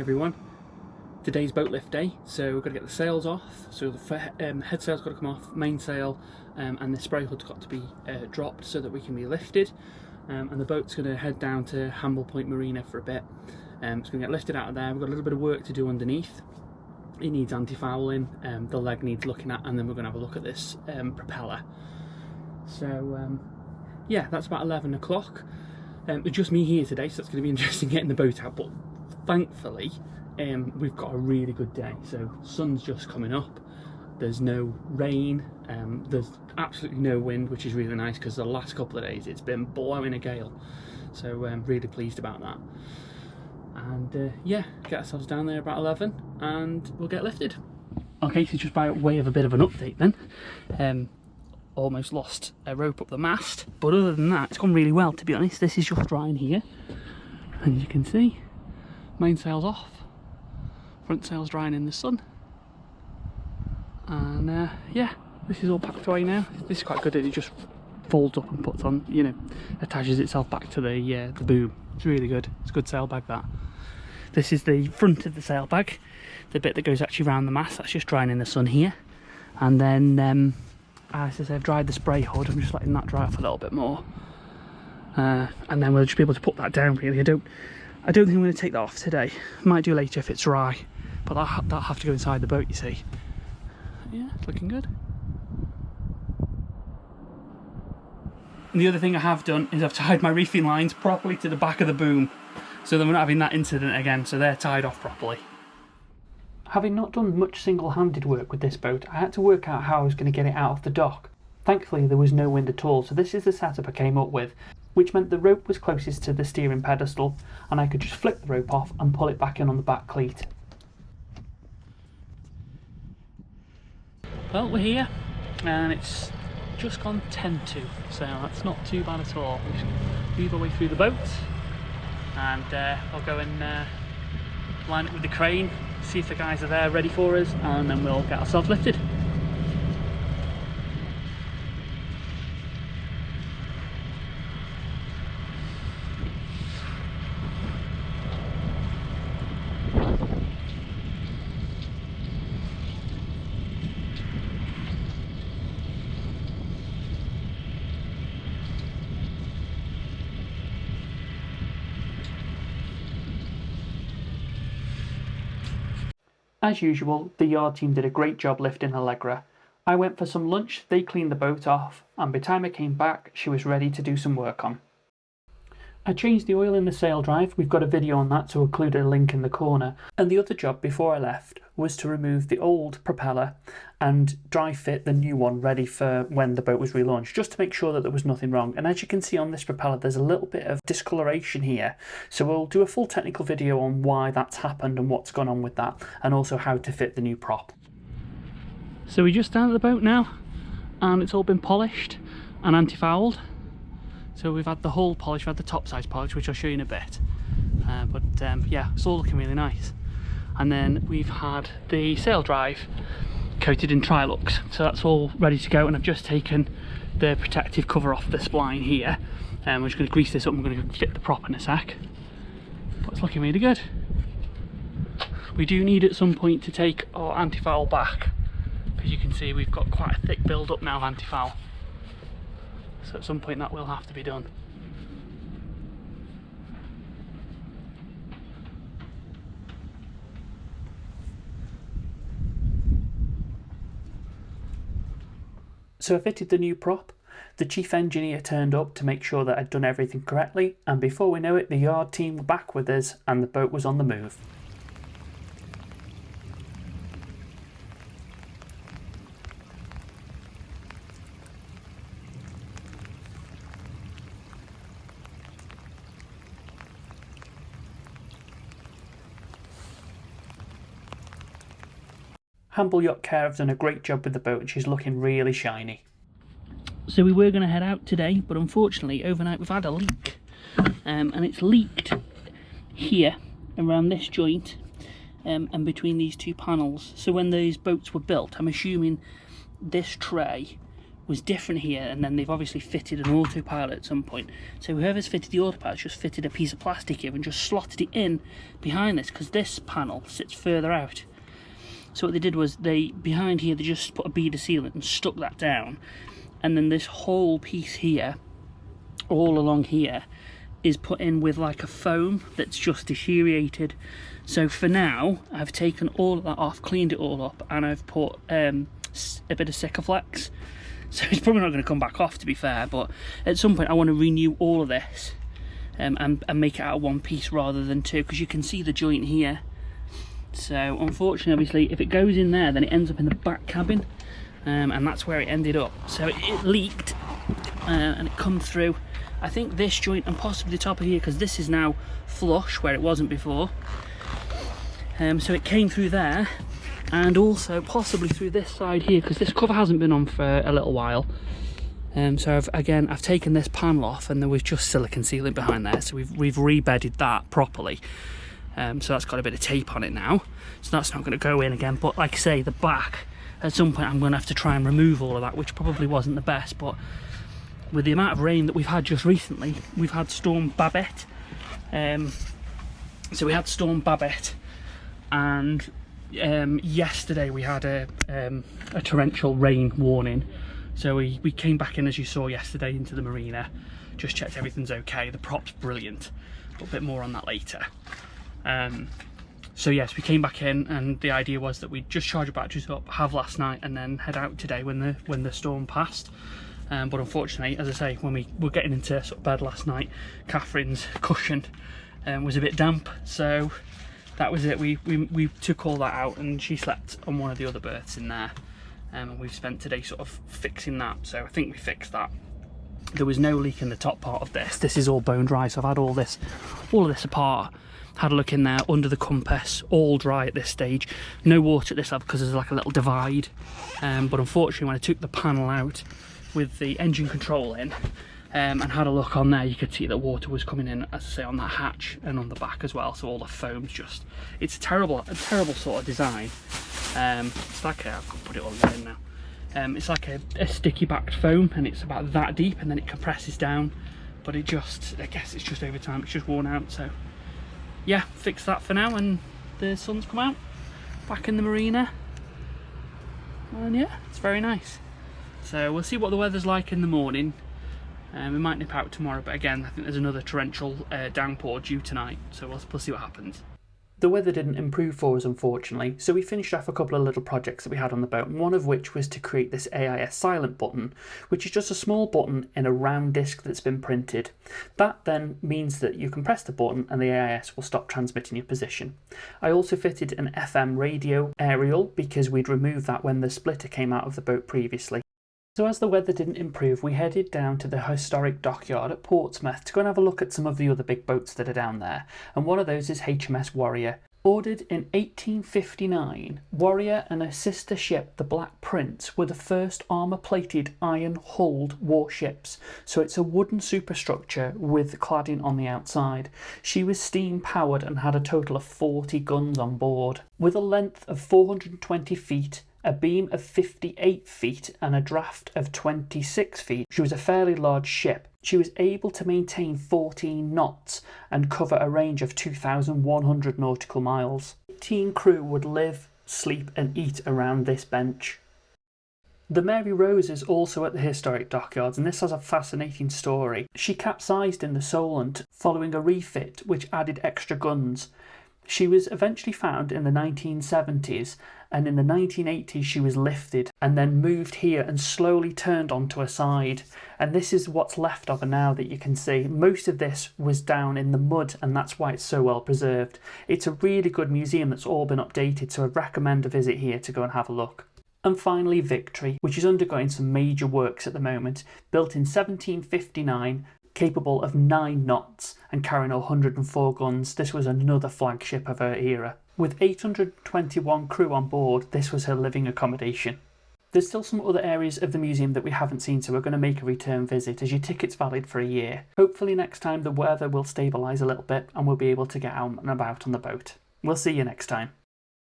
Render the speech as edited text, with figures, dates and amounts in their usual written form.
everyone. Today's boat lift day, so we've got to get the sails off. So the head sail's got to come off, main sail, and the spray hood's got to be dropped so that we can be lifted. And the boat's going to head down to Hamble Point Marina for a bit. It's going to get lifted out of there. We've got a little bit of work to do underneath. It needs anti-fouling, the leg needs looking at, and then we're going to have a look at this propeller. So yeah, that's about 11 o'clock. It's just me here today, so it's going to be interesting getting the boat out, but thankfully we've got a really good day. So sun's just coming up, there's no rain, there's absolutely no wind, which is really nice because the last couple of days it's been blowing a gale. So I'm really pleased about that. And yeah, get ourselves down there about 11 and we'll get lifted. Okay, so just by way of a bit of an update then, almost lost a rope up the mast, but other than that it's gone really well, to be honest. This is just drying here, and as you can see, main sail's off, front sail's drying in the sun, and yeah, this is all packed away now. This is quite good, it just folds up and puts on, you know, attaches itself back to the boom. It's really good. It's a good sail bag, that. This is the front of the sail bag, the bit that goes actually around the mast. That's just drying in the sun here, and then as I say, I've dried the spray hood. I'm just letting that dry off a little bit more, and then we'll just be able to put that down. Really, I don't think I'm going to take that off today. Might do later if it's dry, but that'll have to go inside the boat, you see. Yeah, it's looking good. And the other thing I have done is I've tied my reefing lines properly to the back of the boom, so that we're not having that incident again, so they're tied off properly. Having not done much single-handed work with this boat, I had to work out how I was going to get it out of the dock. Thankfully there was no wind at all, so this is the setup I came up with, which meant the rope was closest to the steering pedestal and I could just flip the rope off and pull it back in on the back cleat. Well, we're here and it's just gone 10 to, so that's not too bad at all. We just move our way through the boat and I'll go and line it with the crane, see if the guys are there ready for us, and then we'll get ourselves lifted. As usual, the yard team did a great job lifting Allegra. I went for some lunch, they cleaned the boat off, and by the time I came back, she was ready to do some work on. I changed the oil in the sail drive. We've got a video on that, so I'll include a link in the corner. And the other job before I left was to remove the old propeller and dry fit the new one ready for when the boat was relaunched, just to make sure that there was nothing wrong. And as you can see on this propeller, there's a little bit of discoloration here, so we'll do a full technical video on why that's happened and what's gone on with that, and also how to fit the new prop. So we just down at the boat now, and it's all been polished and anti-fouled. So we've had the hull polish, we've had the topsides polish, which I'll show you in a bit. Yeah, it's all looking really nice. And then we've had the sail drive coated in Trilux, so that's all ready to go. And I've just taken the protective cover off the spline here, and we're just going to grease this up and we're going to fit the prop in a sec. But it's looking really good. We do need at some point to take our anti-foul back, because you can see we've got quite a thick build up now of anti-foul. So at some point that will have to be done. So I fitted the new prop. The chief engineer turned up to make sure that I'd done everything correctly, and before we know it, the yard team were back with us and the boat was on the move. Hamble Yacht Care have done a great job with the boat and she's looking really shiny. So we were going to head out today, but unfortunately overnight we've had a leak, and it's leaked here around this joint and between these two panels. So when these boats were built, I'm assuming this tray was different here, and then they've obviously fitted an autopilot at some point. So whoever's fitted the autopilot just fitted a piece of plastic here and just slotted it in behind this, because this panel sits further out. So what they did was behind here they just put a bead of sealant and stuck that down, and then this whole piece here, all along here, is put in with like a foam that's just deteriorated. So for now I've taken all of that off, cleaned it all up, and I've put a bit of Sikaflex. So it's probably not going to come back off, to be fair, but at some point I want to renew all of this and make it out of one piece rather than two, because you can see the joint here. So unfortunately, obviously, if it goes in there, then it ends up in the back cabin, and that's where it ended up. So it leaked and it come through, I think, this joint and possibly the top of here, because this is now flush where it wasn't before. So it came through there, and also possibly through this side here, because this cover hasn't been on for a little while. So I've taken this panel off, and there was just silicone sealant behind there, so we've rebedded that properly. So that's got a bit of tape on it now, so that's not going to go in again. But like I say, the back, at some point I'm going to have to try and remove all of that, which probably wasn't the best, but with the amount of rain that we've had just recently, we've had Storm Babette. So we had Storm Babette, and yesterday we had a torrential rain warning. So we came back in, as you saw yesterday, into the marina, just checked everything's okay. The prop's brilliant, but a bit more on that later. So yes, we came back in, and the idea was that we'd just charge the batteries up, have last night, and then head out today when the storm passed. But unfortunately, as I say, when we were getting into sort of bed last night, Catherine's cushion was a bit damp, so that was it. We took all that out, and she slept on one of the other berths in there, and we've spent today sort of fixing that. So I think we fixed that. There was no leak in the top part of this. This is all bone dry, so I've had all of this apart, had a look in there under the compass, all dry at this stage. No water at this level because there's like a little divide. But unfortunately, when I took the panel out with the engine control in, and had a look on there, you could see that water was coming in, as I say, on that hatch and on the back as well. So all the foam's just, it's a terrible sort of design. It's like I've got to put it all in now. It's like a sticky backed foam, and it's about that deep, and then it compresses down. But it just, I guess it's just over time, it's just worn out. So yeah, fix that for now, and the sun's come out, back in the marina, and yeah, it's very nice. So we'll see what the weather's like in the morning. We might nip out tomorrow, but again, I think there's another torrential downpour due tonight, so we'll see what happens. The weather didn't improve for us, unfortunately, so we finished off a couple of little projects that we had on the boat, one of which was to create this AIS silent button, which is just a small button in a round disc that's been printed. That then means that you can press the button and the AIS will stop transmitting your position. I also fitted an FM radio aerial because we'd removed that when the splitter came out of the boat previously. So as the weather didn't improve, we headed down to the Historic Dockyard at Portsmouth to go and have a look at some of the other big boats that are down there, and one of those is HMS Warrior. Ordered in 1859, Warrior and her sister ship, the Black Prince, were the first armour-plated, iron-hulled warships, so it's a wooden superstructure with cladding on the outside. She was steam-powered and had a total of 40 guns on board. With a length of 420 feet, a beam of 58 feet and a draft of 26 feet, she was a fairly large ship. She was able to maintain 14 knots and cover a range of 2,100 nautical miles. 18 crew would live, sleep and eat around this bench. The Mary Rose is also at the Historic Dockyards, and this has a fascinating story. She capsized in the Solent following a refit which added extra guns. She was eventually found in the 1970s, and in the 1980s she was lifted and then moved here and slowly turned onto her side. And this is what's left of her now that you can see. Most of this was down in the mud, and that's why it's so well preserved. It's a really good museum that's all been updated, so I'd recommend a visit here to go and have a look. And finally, Victory, which is undergoing some major works at the moment. Built in 1759, capable of 9 knots and carrying 104 guns. This was another flagship of her era. With 821 crew on board, this was her living accommodation. There's still some other areas of the museum that we haven't seen, so we're going to make a return visit, as your ticket's valid for a year. Hopefully next time the weather will stabilise a little bit and we'll be able to get out and about on the boat. We'll see you next time.